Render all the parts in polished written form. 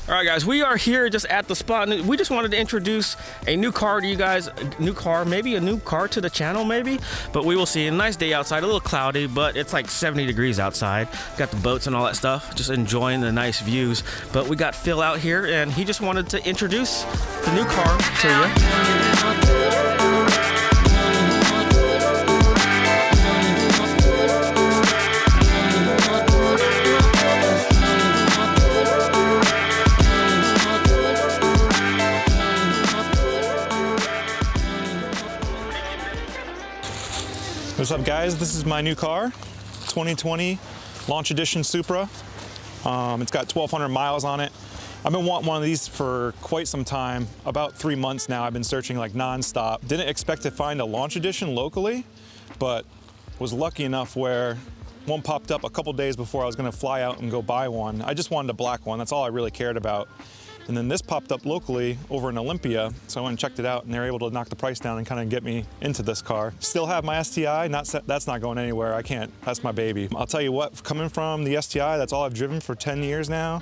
All right, guys, we are here just at the spot. We just wanted to introduce a new car to you guys. A new car, maybe a new car to the channel, maybe. But we will see. A nice day outside, a little cloudy, but it's like 70 degrees outside. Got the boats and all that stuff, just enjoying the nice views. But we got Phil out here, and he just wanted to introduce the new car to you. What's up, guys? This is my new car, 2020 Launch Edition Supra. It's got 1,200 miles on it. I've been wanting one of these for quite some time, about 3 months now. I've been searching like non-stop. Didn't expect to find a Launch Edition locally, but was lucky enough where one popped up a couple days before I was gonna fly out and go buy one. I just wanted a black one, that's all I really cared about. And then this popped up locally over in Olympia, so I went and checked it out, and they were able to knock the price down and kind of get me into this car. Still have my STI, that's not going anywhere. I can't, that's my baby. I'll tell you what, coming from the STI, that's all I've driven for 10 years now,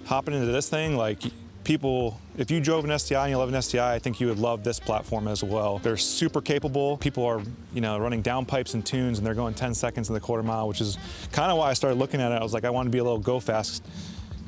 hopping into this thing, like people, if you drove an STI and you love an STI, I think you would love this platform as well. They're super capable. People are, running downpipes and tunes, and they're going 10 seconds in the quarter mile, which is kind of why I started looking at it. I was like, I want to be a little go fast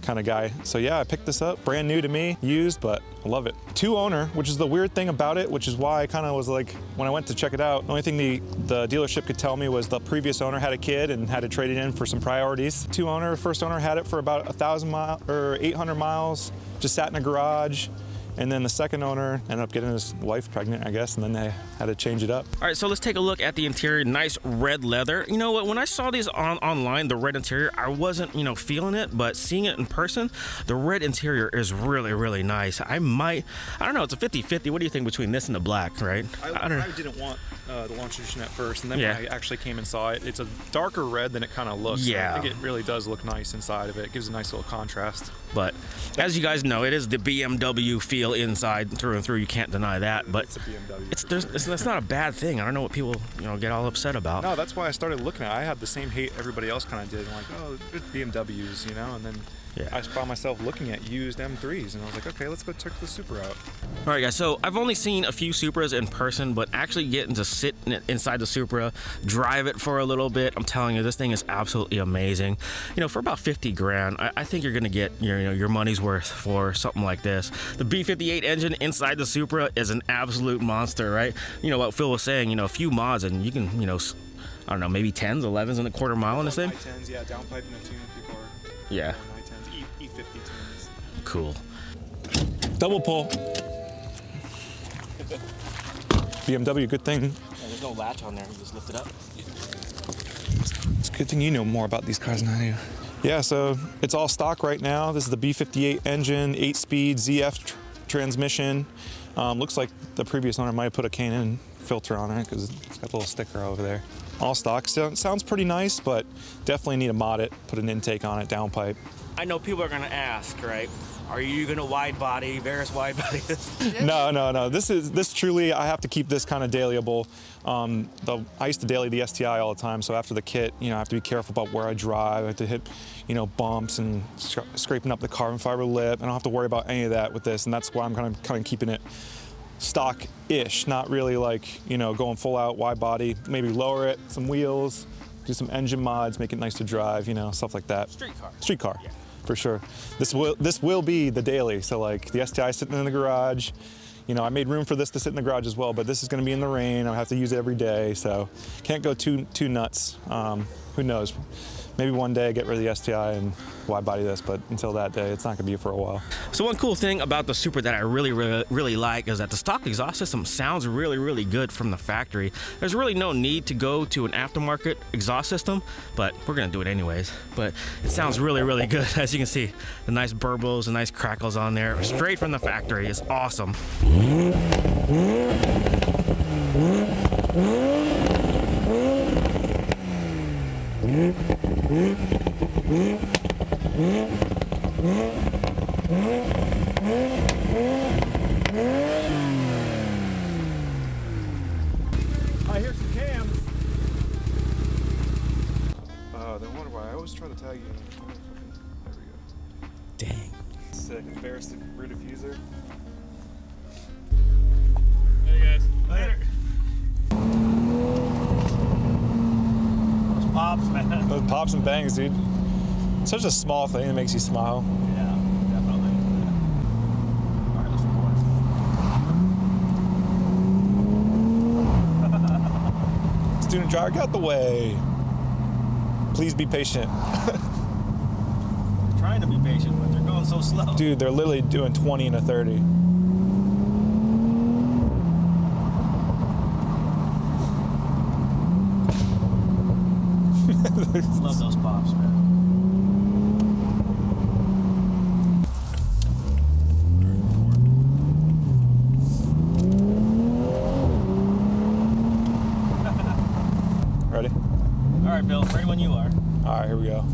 kind of guy. So yeah, I picked this up, brand new to me, used, but I love it. 2-owner, which is the weird thing about it, which is why I kind of was like, when I went to check it out, the only thing the dealership could tell me was the previous owner had a kid and had to trade it in for some priorities. 2-owner, first owner had it for about 1,000 miles or 800 miles, just sat in a garage. And then the second owner ended up getting his wife pregnant, I guess, and then they had to change it up. All right, so let's take a look at the interior. Nice red leather. You know what, when I saw these online, the red interior, I wasn't, feeling it, but seeing it in person, the red interior is really, really nice. I don't know, it's a 50-50. What do you think between this and the black, right? I didn't want the Launch Edition at first, and then when I actually came and saw it, it's a darker red than it kind of looks. Yeah. So I think it really does look nice inside of it. It gives a nice little contrast. But as you guys know, it is the BMW feel inside through and through. You can't deny that. But it's a BMW. That's not a bad thing. I don't know what people get all upset about. No, that's why I started looking at it. I had the same hate everybody else kind of did. I'm like, oh, it's BMWs, and then I found myself looking at used M3s, and I was like, okay, let's go check the Supra out. All right, guys, so I've only seen a few Supras in person, but actually getting to sit inside the Supra, drive it for a little bit, I'm telling you, this thing is absolutely amazing. For about 50 grand, I think you're gonna get your money's worth for something like this. The B58 engine inside the Supra is an absolute monster, right? What Phil was saying, a few mods and you can, I don't know, maybe 10s, 11s in a quarter mile in this thing? 10s, yeah, downpipe in a tune, people are yeah. E50 tunes. Cool. Double pull. BMW, good thing. Yeah, there's no latch on there, you just lift it up. It's a good thing you know more about these cars than I do. Yeah, so it's all stock right now. This is the B58 engine, 8-speed ZF transmission. Looks like the previous owner might have put a K&N filter on it because it's got a little sticker over there. All stock. So, sounds pretty nice, but definitely need to mod it, put an intake on it, downpipe. I know people are gonna ask, right? Are you gonna wide body, Varus wide body this? No. This truly, I have to keep this kind of dailyable. I used to daily the STI all the time, so after the kit, I have to be careful about where I drive. I have to hit, bumps and scraping up the carbon fiber lip. I don't have to worry about any of that with this, and that's why I'm kind of keeping it stock-ish, not really like, going full out wide body. Maybe lower it, some wheels, do some engine mods, make it nice to drive, stuff like that. Street car. Yeah. For sure. This will be the daily. So like the STI sitting in the garage, I made room for this to sit in the garage as well, but this is going to be in the rain. I have to use it every day, so can't go too nuts. Who knows? Maybe one day I get rid of the STI and wide body this, but until that day, it's not gonna be for a while. So one cool thing about the Supra that I really like is that the stock exhaust system sounds really good from the factory. There's really no need to go to an aftermarket exhaust system, but we're gonna do it anyways. But it sounds really good. As you can see, the nice burbles and nice crackles on there, straight from the factory. It's awesome. I hear some cams. No wonder why I always try to tag you. There we go. Dang. sick. Embarrassed rear diffuser. Hey guys. Later. Those pops, man. Those pops and bangs, dude. Such a small thing that makes you smile. Yeah, definitely. All right, let's record. Student driver, get out the way. Please be patient. Trying to be patient, but they're going so slow. Dude, they're literally doing 20 and a 30. Love those pops, man. Ready? All right, Bill, ready when you are. All right, here we go.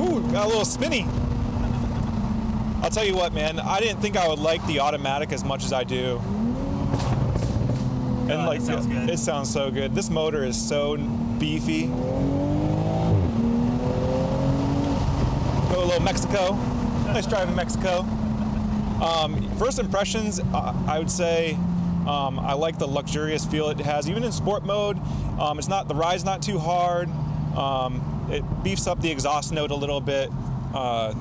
Ooh, got a little spinny. I'll tell you what, man, I didn't think I would like the automatic as much as I do. And God, like, it sounds good. It sounds so good. This motor is so beefy. Go a little Mexico. Nice drive in Mexico. First impressions, I would say I like the luxurious feel it has, even in sport mode. It's not, the ride's not too hard. It beefs up the exhaust note a little bit. I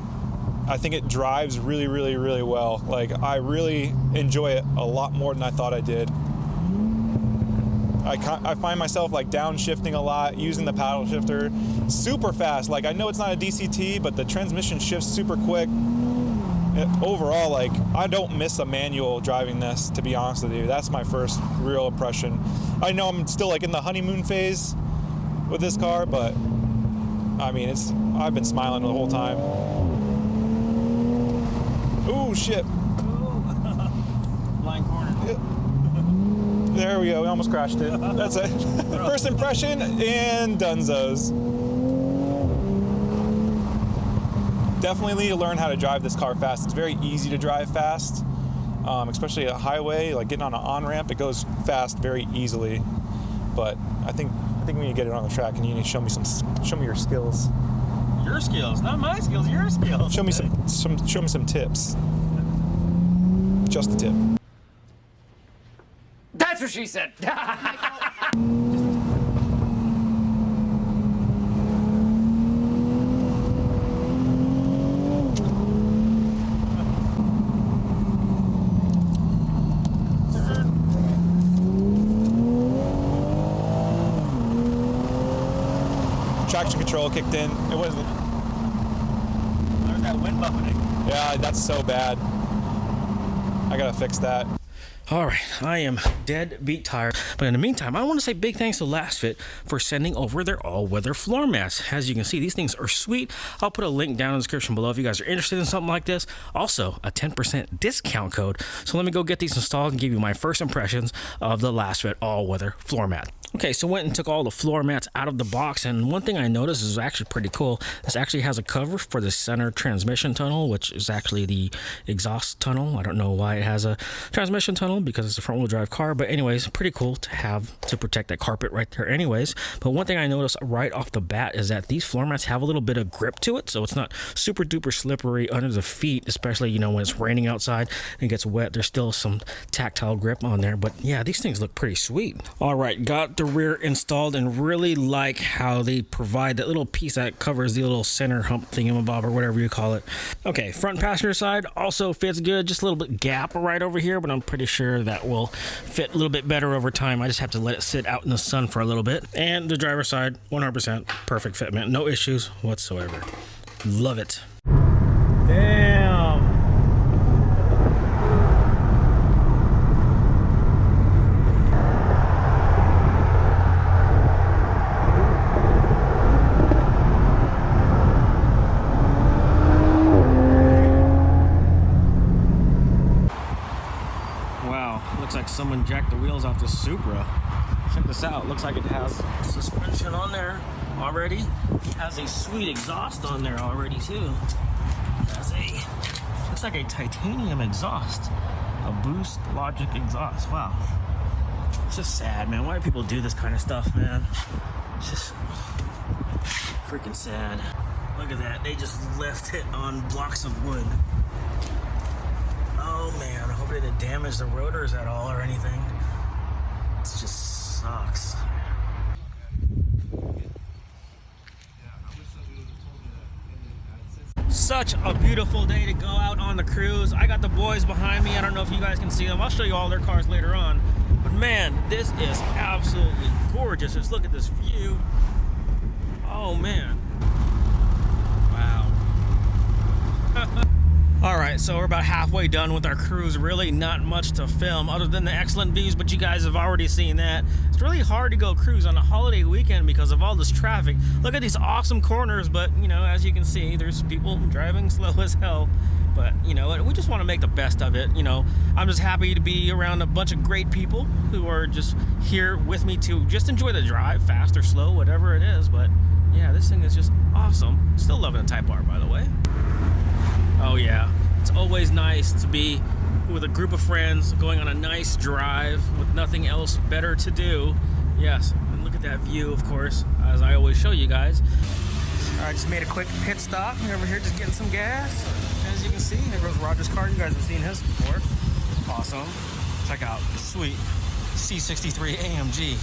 think it drives really, really, really well. Like, I really enjoy it a lot more than I thought I did. I find myself like downshifting a lot, using the paddle shifter super fast. Like, I know it's not a DCT, but the transmission shifts super quick. Overall, like, I don't miss a manual driving this, to be honest with you. That's my first real impression. I know I'm still like in the honeymoon phase with this car, but I mean, I've been smiling the whole time. Ooh, shit. Blind corner. There we go, we almost crashed it. That's it. First impression and dunzos. Definitely need to learn how to drive this car fast. It's very easy to drive fast, especially a highway, like getting on an on-ramp, it goes fast very easily. But I think we need to get it on the track, and you need to show me your skills. Your skills, not my skills, your skills. Show me some tips. Just a tip. That's what she said. Traction control kicked in. It wasn't. There's that wind buffeting. Yeah, that's so bad. I gotta fix that. All right, I am dead beat tired, but in the meantime, I want to say big thanks to LastFit for sending over their all-weather floor mats. As you can see, these things are sweet. I'll put a link down in the description below if you guys are interested in something like this. Also, a 10% discount code. So let me go get these installed and give you my first impressions of the LastFit all-weather floor mat. Okay, so went and took all the floor mats out of the box, and one thing I noticed is actually pretty cool. This actually has a cover for the center transmission tunnel, which is actually the exhaust tunnel. I don't know why it has a transmission tunnel, because it's a front-wheel drive car, but anyways, pretty cool to have to protect that carpet right there anyways. But one thing I noticed right off the bat is that these floor mats have a little bit of grip to it, so it's not super duper slippery under the feet, especially, you know, when it's raining outside and it gets wet. There's still some tactile grip on there, but yeah, these things look pretty sweet. All right, got the rear installed and really like how they provide that little piece that covers the little center hump thingamabob or whatever you call it. Okay, front passenger side also fits good, just a little bit gap right over here, but I'm pretty sure that will fit a little bit better over time. I just have to let it sit out in the sun for a little bit. And the driver's side, 100% perfect fitment, no issues whatsoever. Love it. Damn. Looks like someone jacked the wheels off this Supra. Check this out. Looks like it has suspension on there already. Has a sweet exhaust on there already too. Looks like a titanium exhaust. A Boost Logic exhaust. Wow. It's just sad, man. Why do people do this kind of stuff, man? It's just Freaking sad. Look at that. They just left it on blocks of wood. Oh man, I hope they didn't damage the rotors at all or anything. It just sucks. Such a beautiful day to go out on the cruise. I got the boys behind me. I don't know if you guys can see them. I'll show you all their cars later on. But man, this is absolutely gorgeous. Just look at this view. Oh man. Wow. All right, so we're about halfway done with our cruise. Really not much to film other than the excellent views, but you guys have already seen that. It's really hard to go cruise on a holiday weekend because of all this traffic. Look at these awesome corners, but you know, as you can see, there's people driving slow as hell. But you know, we just want to make the best of it. You know, I'm just happy to be around a bunch of great people who are just here with me to just enjoy the drive, fast or slow, whatever it is. But yeah, this thing is just awesome. Still loving the Type R, by the way. Oh yeah, it's always nice to be with a group of friends going on a nice drive with nothing else better to do. Yes, and look at that view, of course, as I always show you guys. All right, just made a quick pit stop. We're over here just getting some gas. As you can see, there goes Roger's car. You guys have seen his before. Awesome. Check out the sweet C63 AMG.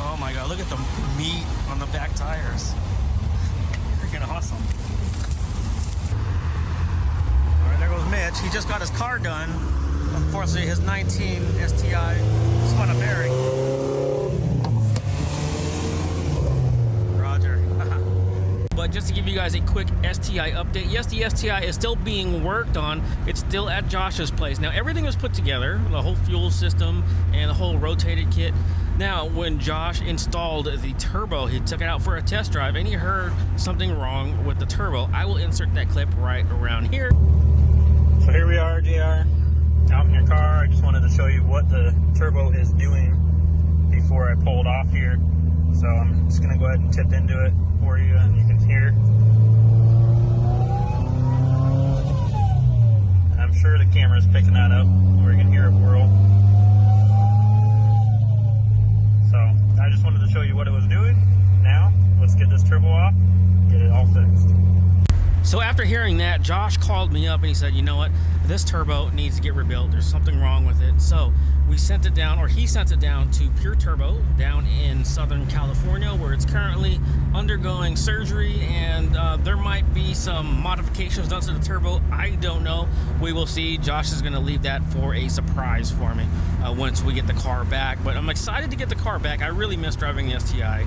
Oh my God, look at the meat on the back tires. Freaking awesome. There goes Mitch. He just got his car done. Unfortunately, his 19 STI spun a bearing. Roger. But just to give you guys a quick STI update, yes, the STI is still being worked on. It's still at Josh's place. Now, everything was put together, the whole fuel system and the whole rotated kit. Now, when Josh installed the turbo, he took it out for a test drive and he heard something wrong with the turbo. I will insert that clip right around here. So here we are, JR, out in your car. I just wanted to show you what the turbo is doing before I pulled off here. So I'm just going to go ahead and tip into it for you, and you can hear. And I'm sure the camera's picking that up, or you can hear it whirl. So I just wanted to show you what it was doing. Now, let's get this turbo off, get it all fixed. So after hearing that, Josh called me up and he said, you know what, this turbo needs to get rebuilt. There's something wrong with it. So we sent it down, or he sent it down to Pure Turbo down in Southern California, where it's currently undergoing surgery, and there might be some modifications done to the turbo. I don't know. We will see. Josh is going to leave that for a surprise for me once we get the car back. But I'm excited to get the car back. I really miss driving the STI.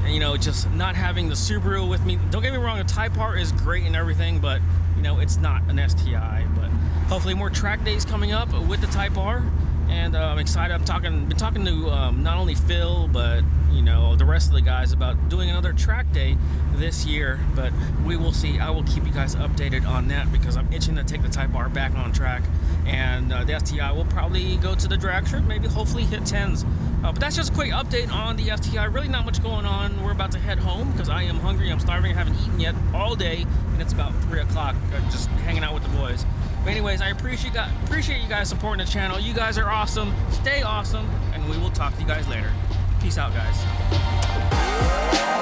You know, just not having the Subaru with me. Don't get me wrong, the Type R is great and everything, but you know, it's not an STI. But hopefully more track days coming up with the Type R, and I'm excited. Been talking to not only Phil, but you know, the rest of the guys about doing another track day this year. But we will see. I will keep you guys updated on that because I'm itching to take the Type R back on track, and the STI will probably go to the drag strip, maybe hopefully hit 10s. But that's just a quick update on the STI. Really not much going on. We're about to head home because I am hungry. I'm starving. I haven't eaten yet all day, and it's about 3 o'clock. Just hanging out with the boys. But anyways, I appreciate you guys supporting the channel. You guys are awesome. Stay awesome, and we will talk to you guys later. Peace out, guys.